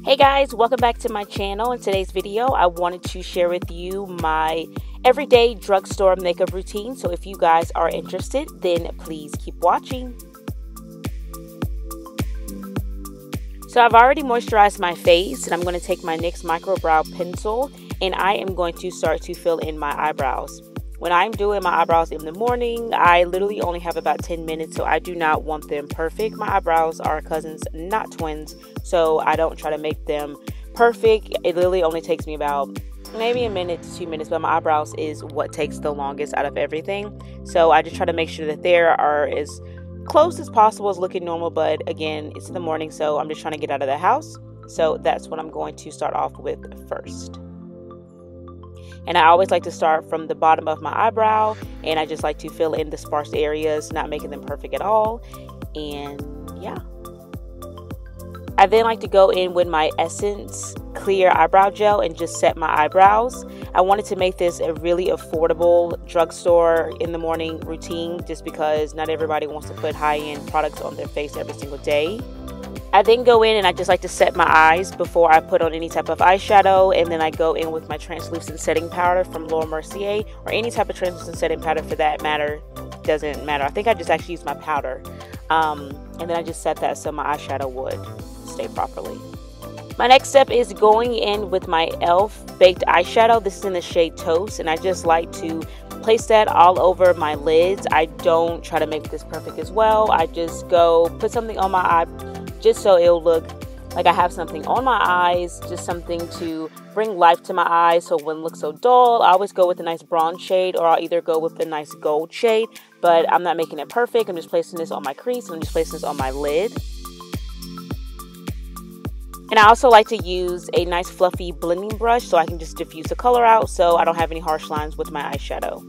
Hey guys, welcome back to my channel. In today's video, I wanted to share with you my everyday drugstore makeup routine. So if you guys are interested, then please keep watching. So I've already moisturized my face, and I'm going to take my NYX Micro Brow pencil and I am going to start to fill in my eyebrows. When I'm doing my eyebrows in the morning, I literally only have about 10 minutes, so I do not want them perfect. My eyebrows are cousins, not twins, so I don't try to make them perfect. It literally only takes me about maybe a minute to 2 minutes, but my eyebrows is what takes the longest out of everything. So I just try to make sure that they are as close as possible as looking normal, but again, it's in the morning, so I'm just trying to get out of the house. So that's what I'm going to start off with first. And I always like to start from the bottom of my eyebrow, and I just like to fill in the sparse areas, not making them perfect at all. And yeah. I then like to go in with my Essence Clear Eyebrow Gel and just set my eyebrows. I wanted to make this a really affordable drugstore in the morning routine, just because not everybody wants to put high-end products on their face every single day. I then go in and I just like to set my eyes before I put on any type of eyeshadow, and then I go in with my translucent setting powder from Laura Mercier, or any type of translucent setting powder for that matter. Doesn't matter. I think I just actually use my powder, and then I just set that so my eyeshadow would stay properly. My next step is going in with my e.l.f. baked eyeshadow. This is in the shade Toast, and I just like to place that all over my lids. I don't try to make this perfect as well. I just go put something on my eye just so it'll look like I have something on my eyes, just something to bring life to my eyes so it wouldn't look so dull. I always go with a nice bronze shade, or I'll either go with a nice gold shade, but I'm not making it perfect. I'm just placing this on my crease, and I'm just placing this on my lid. And I also like to use a nice fluffy blending brush so I can just diffuse the color out so I don't have any harsh lines with my eyeshadow.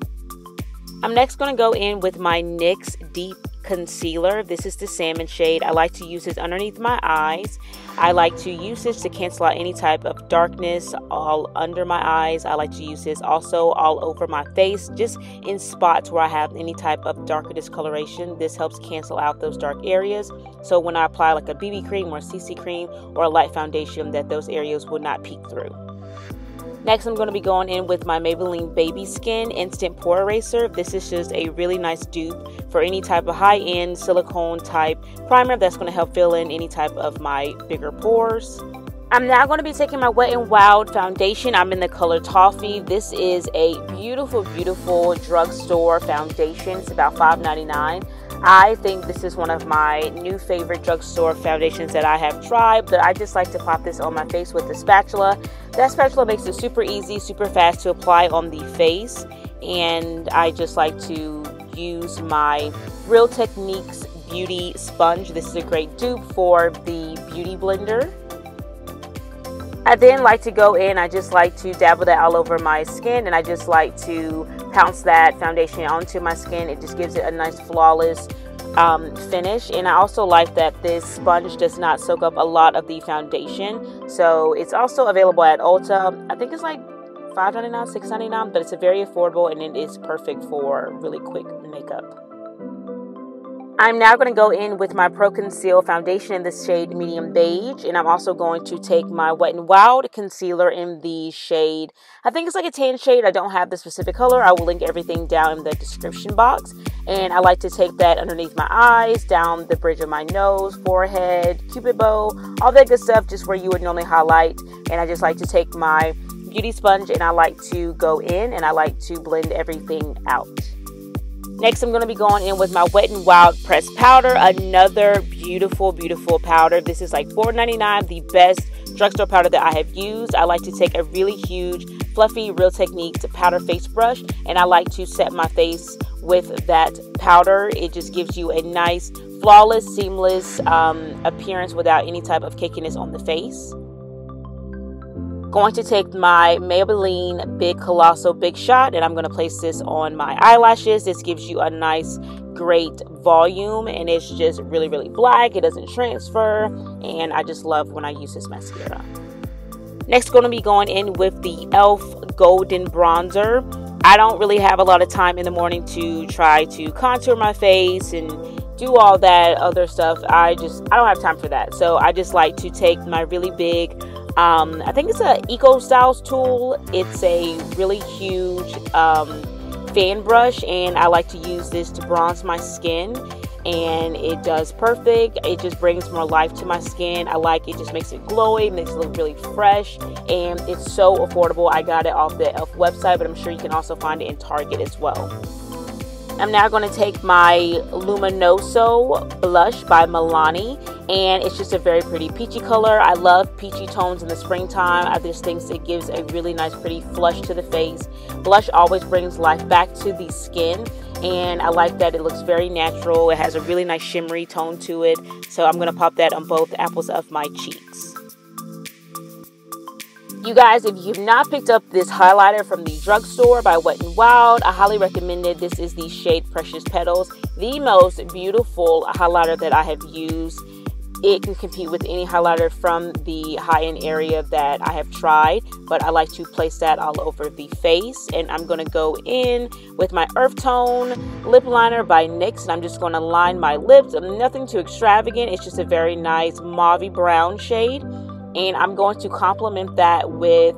I'm next going to go in with my NYX Deep Concealer. This is the salmon shade. I like to use this underneath my eyes. I like to use this to cancel out any type of darkness all under my eyes. I like to use this also all over my face, just in spots where I have any type of darker discoloration. This helps cancel out those dark areas, so when I apply like a BB cream or a CC cream or a light foundation, that those areas will not peek through. Next, I'm going to be going in with my Maybelline Baby Skin Instant Pore Eraser. This is just a really nice dupe for any type of high-end silicone type primer that's going to help fill in any type of my bigger pores. I'm now going to be taking my Wet n Wild foundation. I'm in the color Toffee. This is a beautiful, beautiful drugstore foundation. It's about $5.99. I think this is one of my new favorite drugstore foundations that I have tried, but I just like to pop this on my face with the spatula. That spatula makes it super easy, super fast to apply on the face, and I just like to use my Real Techniques Beauty Sponge. This is a great dupe for the Beauty Blender. I then like to go in, I just like to dabble that all over my skin, and I just like to pounce that foundation onto my skin. It just gives it a nice flawless finish, and I also like that this sponge does not soak up a lot of the foundation. So it's also available at Ulta. I think it's like $5.99, $6.99, but it's a very affordable, and it is perfect for really quick makeup. I'm now going to go in with my Pro Conceal foundation in the shade Medium Beige, and I'm also going to take my Wet n Wild concealer in the shade, I think it's like a tan shade. I don't have the specific color. I will link everything down in the description box. And I like to take that underneath my eyes, down the bridge of my nose, forehead, cupid bow, all that good stuff, just where you would normally highlight. And I just like to take my beauty sponge, and I like to go in and I like to blend everything out. Next, I'm going to be going in with my Wet n Wild pressed powder, another beautiful, beautiful powder. This is like $4.99, the best drugstore powder that I have used. I like to take a really huge, fluffy Real Techniques powder face brush, and I like to set my face with that powder. It just gives you a nice, flawless, seamless appearance without any type of cakiness on the face. Going to take my Maybelline Colossal Big Shot, and I'm going to place this on my eyelashes. This gives you a nice, great volume, and it's just really, really black. It doesn't transfer, and I just love when I use this mascara. Next, going to be going in with the e.l.f. Golden Bronzer. I don't really have a lot of time in the morning to try to contour my face and do all that other stuff. I don't have time for that. So I just like to take my really big, I think it's a Eco Styles tool. It's a really huge fan brush, and I like to use this to bronze my skin, and it does perfect. It just brings more life to my skin. I like it, just makes it glowy, makes it look really fresh, and it's so affordable. I got it off the e.l.f. website, but I'm sure you can also find it in Target as well. I'm now going to take my Luminoso blush by Milani, and it's just a very pretty peachy color. I love peachy tones in the springtime. I just think it gives a really nice pretty flush to the face. Blush always brings life back to the skin, and I like that it looks very natural. It has a really nice shimmery tone to it, so I'm going to pop that on both apples of my cheeks. You guys, if you've not picked up this highlighter from the Drugstore by Wet n Wild, I highly recommend it. This is the shade Precious Petals, the most beautiful highlighter that I have used. It can compete with any highlighter from the high-end area that I have tried, but I like to place that all over the face. And I'm going to go in with my Earth Tone lip liner by NYX, and I'm just going to line my lips. Nothing too extravagant. It's just a very nice mauvey brown shade. And I'm going to complement that with,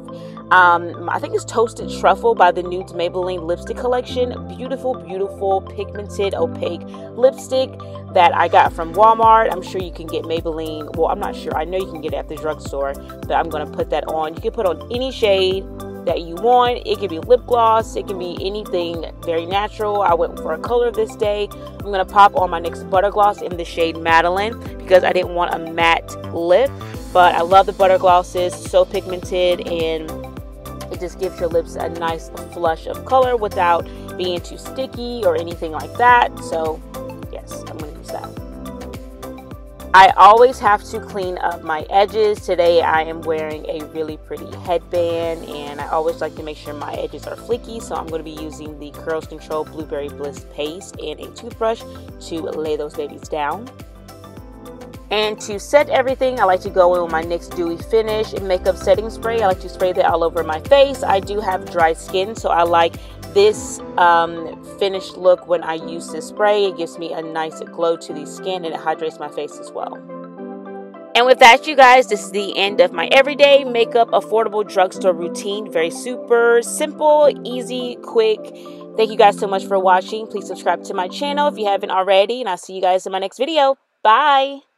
I think it's Toasted Truffle by the new Maybelline lipstick collection. Beautiful, beautiful, pigmented, opaque lipstick that I got from Walmart. I'm sure you can get Maybelline. Well, I'm not sure. I know you can get it at the drugstore, but I'm going to put that on. You can put on any shade that you want. It can be lip gloss. It can be anything very natural. I went for a color this day. I'm going to pop on my NYX Butter Gloss in the shade Madeline because I didn't want a matte lip. But I love the butter glosses, so pigmented, and it just gives your lips a nice flush of color without being too sticky or anything like that. So yes, I'm going to use that. I always have to clean up my edges. Today I am wearing a really pretty headband, and I always like to make sure my edges are fleeky. So I'm going to be using the Curls Control Blueberry Bliss paste and a toothbrush to lay those babies down. And to set everything, I like to go in with my NYX Dewy Finish Makeup Setting Spray. I like to spray that all over my face. I do have dry skin, so I like this finished look when I use this spray. It gives me a nice glow to the skin, and it hydrates my face as well. And with that, you guys, this is the end of my everyday makeup affordable drugstore routine. Very super simple, easy, quick. Thank you guys so much for watching. Please subscribe to my channel if you haven't already, and I'll see you guys in my next video. Bye!